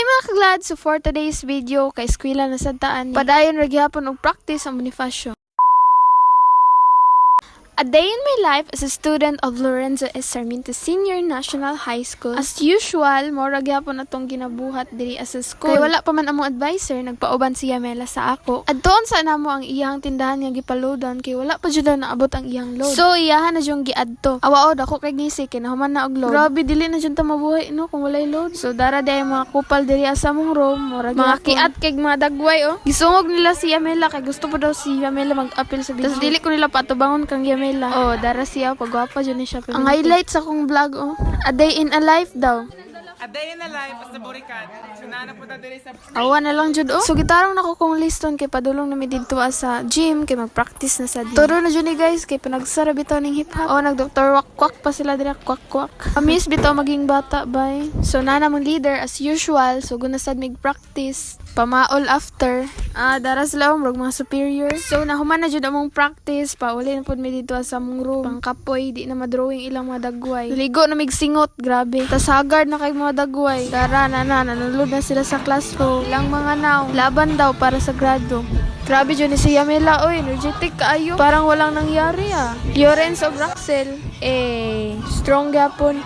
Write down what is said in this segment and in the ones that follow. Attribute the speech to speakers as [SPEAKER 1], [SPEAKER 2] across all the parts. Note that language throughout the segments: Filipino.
[SPEAKER 1] Hi mga kaglad! So for today's video, kay eskwela na sa taan, padayon ra gyapon og practice ang Bonifacio. A day in my life as a student of Lorenzo S. Sarmiento Senior National High School. As usual, mora gyapon atong ginabuhat diri as a school. Kay wala pa man among advisor, nagpauban si Yamela sa ako. Adton sa namo ang iyang tindahan nga gipaloadan kay wala pa jud naabot ang iyang load. So iyahan na jung giadto. Awaod ako kay gisi kay nahuman na og load. Grabe dili na jud ta mabuhay no kung walay load. So dara day mga kupal diri sa among room, mora mga kiat kay mga dagway oh. Gisungog nila si Yamela kay gusto pa daw si Yamela mag-appeal sa video. Tas dili ko nila patubangon kang Yamela. Oh, dara siya pagwapa jud ni siya. Ang highlight sa akong vlog oh. A day in a life daw.
[SPEAKER 2] A day in a life as a burikat. Sunana po na diri sa...
[SPEAKER 1] Awa na lang jud oh. So gitarong nako kong liston kay padulong na mi didto sa gym kay mag-practice na sa gym. Turo na jud ni guys kay panagsara bitaw ning hip hop. Oh, nag-Dr. Wakwak pa sila dira kwak. Amis bitaw maging bata bay. So nana mong leader as usual. So guna sad mig practice. Pamaol after. Dara sila murag mga superior. So nahuman na jud among practice. Pauli na pud mi dito sa among room. Pangkapoy di na madrawing ilang mga dagway. Ligo na mig singot, grabe. Tas hagard na kay mga dagway. Dara na nanulod na sila sa classroom. Ilang mga naong laban daw para sa grado. Grabe dyan ni si Yamela, oy, energetic kaayo. Parang walang nangyari Llorens o Braxel, strong gapon.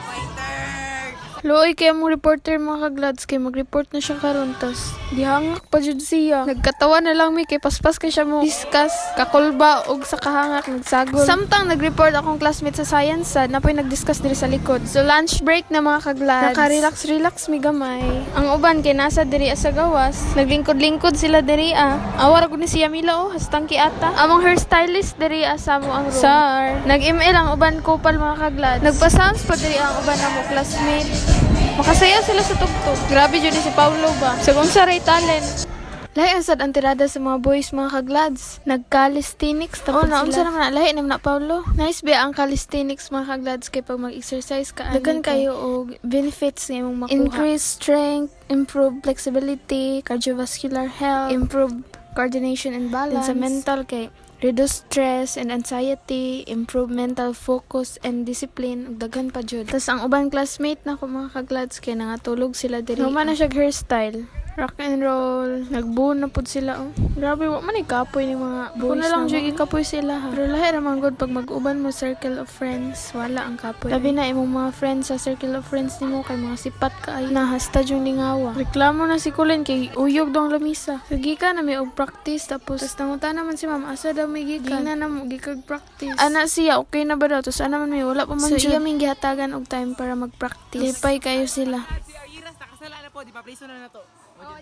[SPEAKER 1] Looy kaya mong reporter mga kaglads kay mag-report na siya karon tas dihangak pa jud siya. Nagkatawa na lang mi kay paspas kay siya mo discuss kakulba og sa kahangak nagsagol. Samtang nag-report akong classmate sa science sad napoy nag-discuss diri sa likod. So lunch break na mga kaglads. Naka-relax mi gamay. Ang uban kay nasa diri sa gawas. Naglingkod-lingkod sila diri Awar gud ni si Yamila oh, hastang kiata. Among hairstylist diri sa mo ang room. Sir, nag-email ang uban kupal mga kaglads. Nagpa-sounds pa diri ang uban namo classmate. Makasaya sila sa tugtog. Grabe dyan si Paulo ba? Sagong saray talent. Lahi ang sad ang tirada sa mga boys mga kaglads. Nag-calisthenics tapos sila. Naunsa naman na. Lahi naman na Paulo. Nice ba ang calisthenics mga kaglads kay pag mag-exercise ka. Dagan kayo og benefits nga mong makuha. Increase strength, improve flexibility, cardiovascular health, improve coordination and balance. Sa mental kay reduce stress and anxiety, improve mental focus and discipline, ug daghan pa jud. Tas ang uban classmate na ko mga kaglads kay nangatulog sila diri. Human na siya hairstyle. Rock and roll. Nagbuon na pud sila oh. Grabe wa man kapoy ni mga boys. Kuna lang jud ikapoy sila ha. Pero lahi ra man gud pag mag-uban mo circle of friends, wala ang kapoy. Labi na imong mga friends sa circle of friends nimo kay mga sipat kaayo. Nahasta jud lingawa. Reklamo na si Kulen kay uyog dong lamisa. Gika na may og practice tapos nanguta naman si ma'am asa daw may gikan. Di na mo gikag practice. Ana siya okay na ba daw? Tapos ana man may wala pa man jud. So iya ming gihatagan og time para mag-practice. Lipay kayo sila.
[SPEAKER 2] Iras nakasala na po, di pa place na to. Let's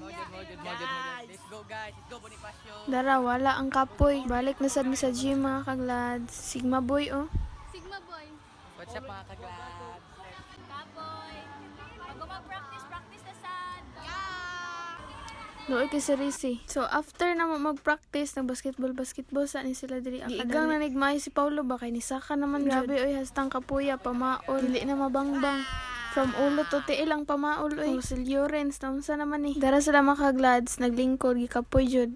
[SPEAKER 2] go guys, let's go Bonifacio.
[SPEAKER 1] Dara, wala ang kapoy. Balik na sad mi sa gym mga kaglads. Sigma boy oh.
[SPEAKER 3] Sigma boy.
[SPEAKER 2] What's up mga kaglad?
[SPEAKER 3] Kapoy. Bago mag-practice na sad.
[SPEAKER 1] Looy kay si Risi. So after na mo mag-practice ng basketball sa ni sila diri igang na nigmay si Paulo ba kay ni Saka naman grabe oy hastang kapuya pamaol. Dili na mabangbang. From ulo to tiil ang pamaol oy. Si Llorens naunsa naman ni. Dara sila mga kaglads naglingkod gikapoy jud.